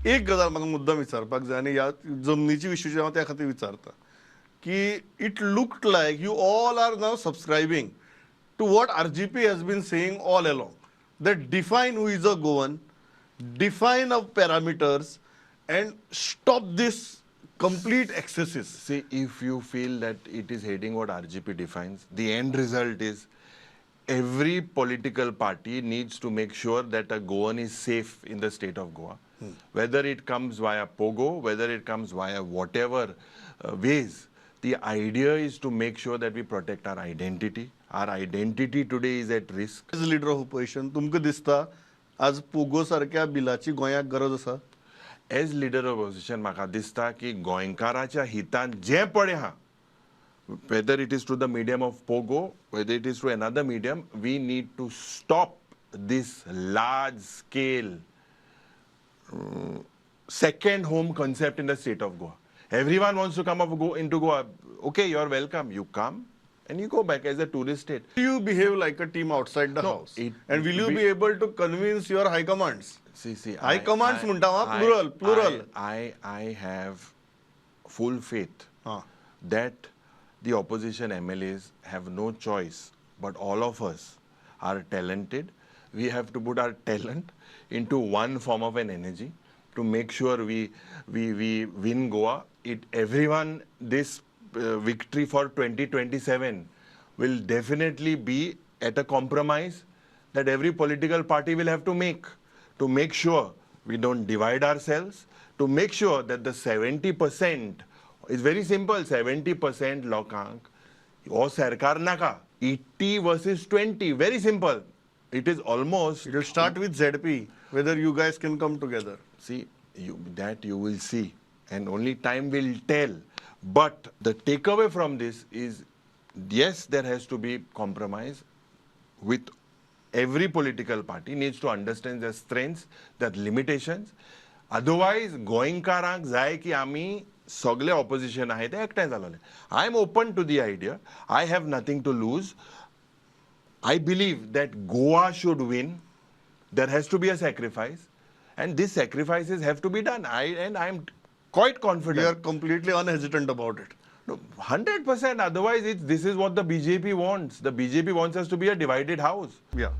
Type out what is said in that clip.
एक गजाल म्हाका मुद्दम विचारपाक जाय आनी ह्या जमनीची विशयाची हांव त्या खातीर विचारता की it looked like you all are now subscribing to what RGP has been saying all along that define who is a Goan, define our parameters and stop this complete excesses. See, if you feel that it is hating what RGP defines, the end result is every political party needs to make sure that a Goan is safe in the state of Goa. Whether it comes via POGO, whether it comes via whatever ways, the idea is to make sure that we protect our identity. Our identity today is at risk. As leader of opposition, तुमकां दिसता आज Pogo सारख्या बिलाची गोंयाक गरज आसा? As leader of opposition, म्हाका दिसता की गोंयकाराच्या हितान जे पडे हा, whether it is through the medium of POGO, whether it is through another medium, we need to stop this large scale second home concept in the state of Goa. Everyone wants to come into Goa. Okay, you're welcome. You come and you go back as a tourist state. Do you behave like a team outside the house? And will you be able to convince your high commands? See, high commands म्हणटा हांव plural. I have full faith that the opposition MLAs have no choice, but all of us are talented. We have to put our talent into one form of an energy to make sure we win Goa. Everyone, this victory for 2027 will definitely be at a compromise that every political party will have to make sure we don't divide ourselves, to make sure that the 70% is very simple. 70% lokank or sarkar naka, 80 versus 20, very simple. It is almost. It will start with ZP, whether you guys can come together. See, that you will see, and only time will tell. But the takeaway from this is, yes, there has to be compromise. With every political party needs to understand their strengths, their limitations. Otherwise, गोंयकारांक जाय की आमी सगळे opposition आहे ते एकठांय जालोले. I am open to the idea. I have nothing to lose. I believe that Goa should win. There has to be a sacrifice, and these sacrifices have to be done. I am quite confident. We are completely unhesitant about it. No, 100%. Otherwise, this is what the BJP wants. The BJP wants us to be a divided house. Yeah.